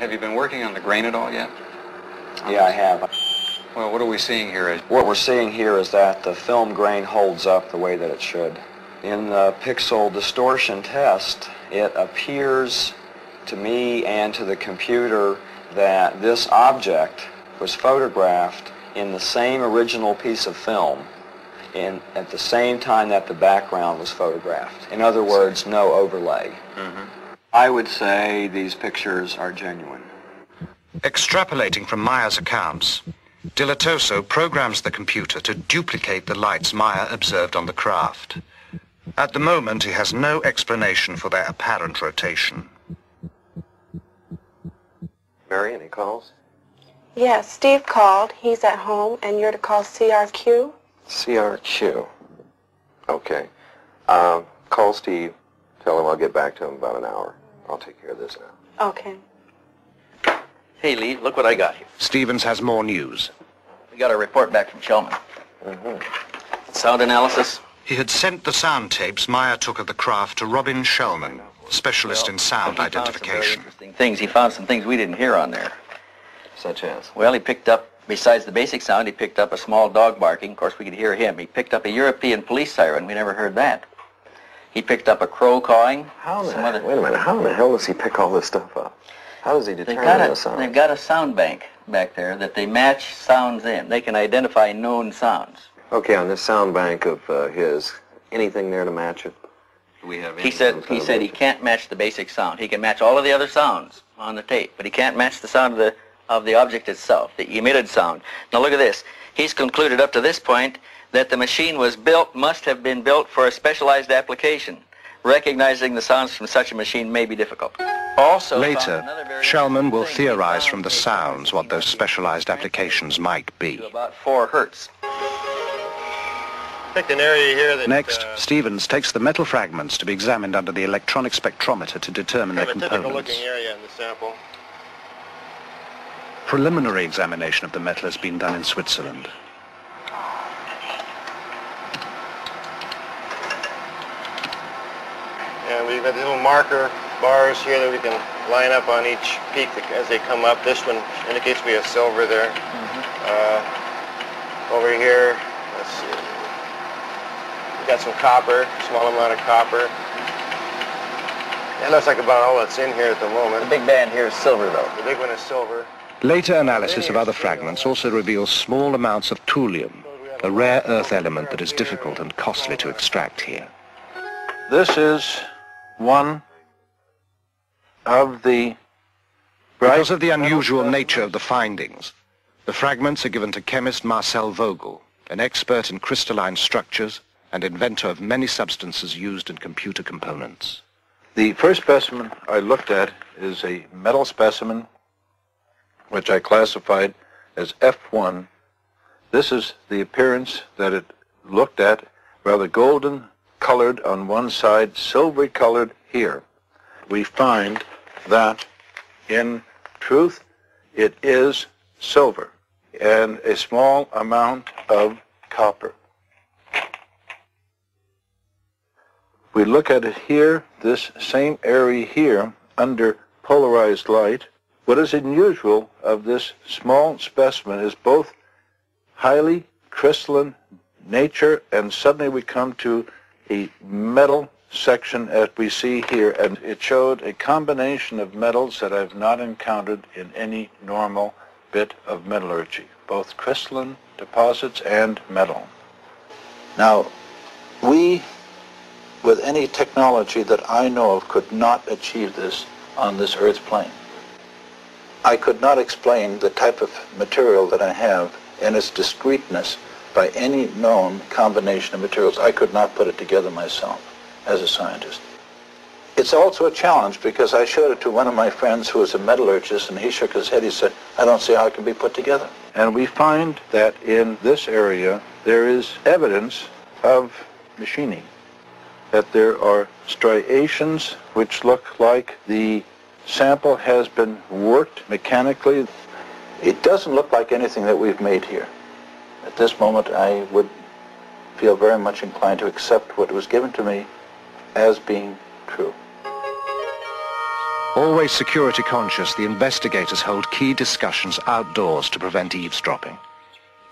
Have you been working on the grain at all yet? Yeah, I have. Well, what are we seeing here? What we're seeing here is that the film grain holds up the way that it should. In the pixel distortion test, it appears to me and to the computer that this object was photographed in the same original piece of film at the same time that the background was photographed. In other words, no overlay. I would say these pictures are genuine. Extrapolating from Meier's accounts, Dilatoso programs the computer to duplicate the lights Meier observed on the craft. At the moment, he has no explanation for their apparent rotation. Mary, any calls? Yes, Steve called. He's at home, and you're to call CRQ? CRQ. Okay. Call Steve. Tell him I'll get back to him in about an hour. I'll take care of this now. Okay. Hey, Lee, look what I got here. Stevens has more news. We got a report back from Shellman. Sound analysis? He had sent the sound tapes Meier took of the craft to Robin Shellman, specialist in sound identification. He found some things we didn't hear on there. Such as? Well, he picked up, besides the basic sound, he picked up a small dog barking. Of course, we could hear him. He picked up a European police siren. We never heard that. He picked up a crow cawing. Wait a minute. How in the hell does he pick all this stuff up? How does he determine the sound? They've got a sound bank back there that they match sounds in. They can identify known sounds. Okay, on this sound bank of his, anything there to match it? He said he can't match the basic sound. He can match all of the other sounds on the tape, but he can't match the sound of the object itself, the emitted sound. Now look at this. He's concluded up to this point that the machine must have been built for a specialized application. Recognizing the sounds from such a machine may be difficult. Also, later, Shellman will theorize from the sounds what those specialized applications might be. About 4 hertz. Picked an area here that, Next, Stevens takes the metal fragments to be examined under the electronic spectrometer to determine their components. typical-looking area in the sample. Preliminary examination of the metal has been done in Switzerland. And we've got the little marker bars here that we can line up on each peak as they come up. This one indicates we have silver there. Over here, let's see. We've got some copper, small amount of copper. That looks like about all that's in here at the moment. The big band here is silver, though. The big one is silver. Later analysis of other fragments also reveals small amounts of thulium, a rare earth element that is difficult and costly to extract here. This is one of the... Because of the unusual nature of the findings, the fragments are given to chemist Marcel Vogel, an expert in crystalline structures and inventor of many substances used in computer components. The first specimen I looked at is a metal specimen, which I classified as F1. This is the appearance that it looked at, rather golden colored on one side, silvery colored here. We find that in truth it is silver and a small amount of copper. We look at it here, this same area here under polarized light. What is unusual of this small specimen is both highly crystalline nature, and suddenly we come to a metal section as we see here, and it showed a combination of metals that I've not encountered in any normal bit of metallurgy, both crystalline deposits and metal. Now, we, with any technology that I know of, could not achieve this on this Earth's plane. I could not explain the type of material that I have and its discreteness by any known combination of materials. I could not put it together myself as a scientist. It's also a challenge because I showed it to one of my friends who was a metallurgist, and he shook his head. He said, I don't see how it can be put together. And we find that in this area there is evidence of machining, that there are striations which look like the sample has been worked mechanically. It doesn't look like anything that we've made here. At this moment, I would feel very much inclined to accept what was given to me as being true. Always security conscious, the investigators hold key discussions outdoors to prevent eavesdropping.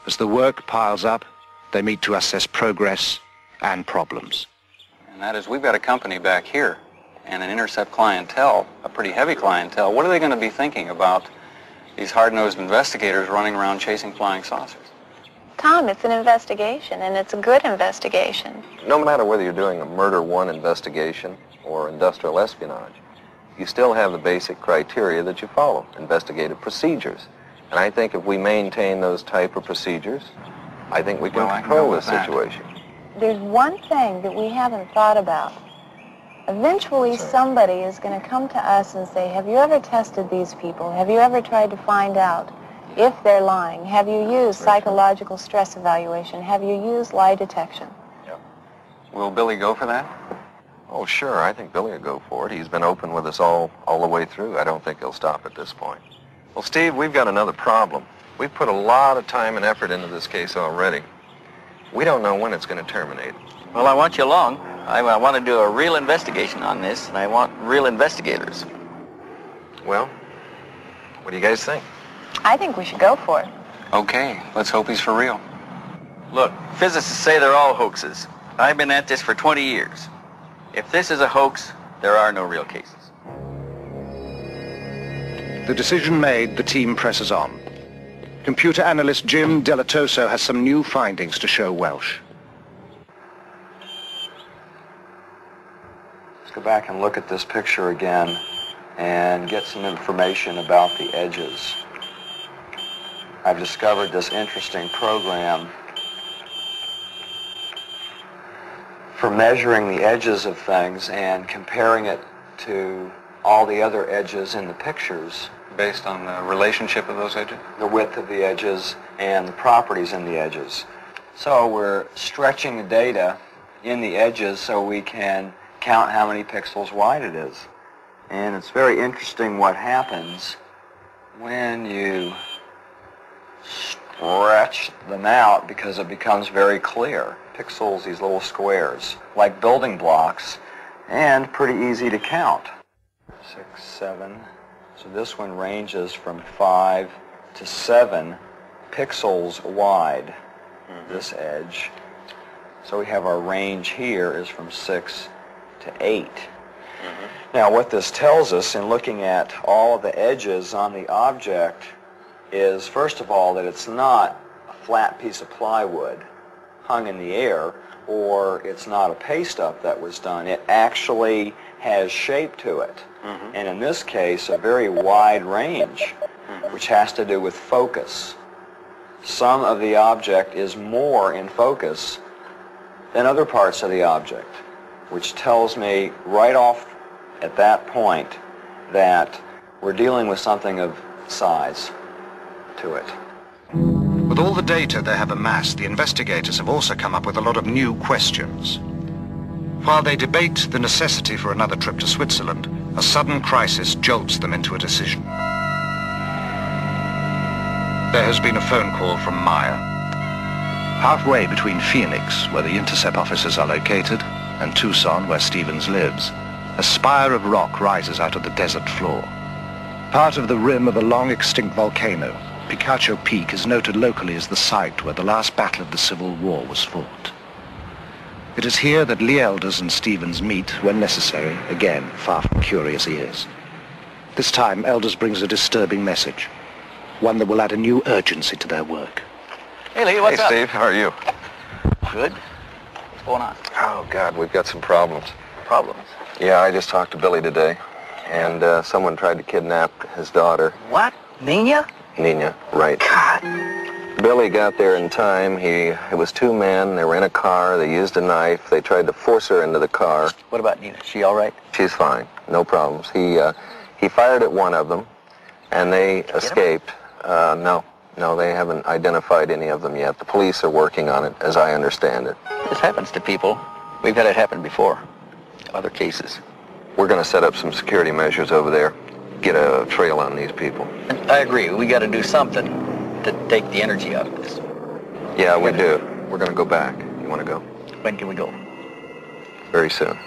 As the work piles up, they meet to assess progress and problems. And that is, we've got a company back here and an intercept clientele, a pretty heavy clientele. What are they going to be thinking about these hard-nosed investigators running around chasing flying saucers? Tom, it's an investigation, and it's a good investigation. No matter whether you're doing a murder one investigation or industrial espionage, you still have the basic criteria that you follow, investigative procedures. And I think if we maintain those type of procedures, I think we can control the situation. There's one thing that we haven't thought about. Eventually, somebody is going to come to us and say, have you ever tested these people? Have you ever tried to find out if they're lying? Have you used psychological stress evaluation? Have you used lie detection? Yep. Will Billy go for that? Oh, sure. I think Billy will go for it. He's been open with us all the way through. I don't think he'll stop at this point. Well, Steve, we've got another problem. We've put a lot of time and effort into this case already. We don't know when it's going to terminate. Well, I want you along. I want to do a real investigation on this, and I want real investigators. Well, what do you guys think? I think we should go for it. Okay, let's hope he's for real. Look, physicists say they're all hoaxes. I've been at this for 20 years. If this is a hoax, there are no real cases. The decision made, the team presses on. Computer analyst Jim Delatoso has some new findings to show Welsh. Let's go back and look at this picture again and get some information about the edges. I've discovered this interesting program for measuring the edges of things and comparing it to all the other edges in the pictures. Based on the relationship of those edges? The width of the edges and the properties in the edges. So we're stretching the data in the edges so we can count how many pixels wide it is. And it's very interesting what happens when you stretch them out, because it becomes very clear. Pixels, these little squares, like building blocks, and pretty easy to count. 6, 7. So this one ranges from 5 to 7 pixels wide, this edge. So we have our range here is from 6 to 8. Now what this tells us in looking at all of the edges on the object is, first of all, that it's not a flat piece of plywood hung in the air, or it's not a paste-up that was done. It actually has shape to it. And in this case, a very wide range, which has to do with focus. Some of the object is more in focus than other parts of the object, which tells me right off at that point that we're dealing with something of size to it. With all the data they have amassed, the investigators have also come up with a lot of new questions. While they debate the necessity for another trip to Switzerland, a sudden crisis jolts them into a decision. There has been a phone call from Meier. Halfway between Phoenix, where the intercept offices are located, and Tucson, where Stevens lives, a spire of rock rises out of the desert floor. Part of the rim of a long-extinct volcano, Picacho Peak is noted locally as the site where the last battle of the Civil War was fought. It is here that Lee Elders and Stevens meet when necessary, again, far from curious ears. This time, Elders brings a disturbing message, one that will add a new urgency to their work. Hey, Lee, what's up? Hey, Steve, how are you? Good. What's going on? Oh, God, we've got some problems. Problems? Yeah, I just talked to Billy today, and someone tried to kidnap his daughter. What? Nina? Nina, right. God. Billy got there in time. It was two men. They were in a car. They used a knife. They tried to force her into the car. What about Nina? She all right? She's fine. No problems. He fired at one of them, and they escaped. No, they haven't identified any of them yet. The police are working on it, as I understand it. This happens to people. We've had it happen before. Other cases. We're going to set up some security measures over there. Get a trail on these people. I agree. We got to do something to take the energy out of this. Yeah, we do. We're going to go back. You want to go? When can we go? Very soon.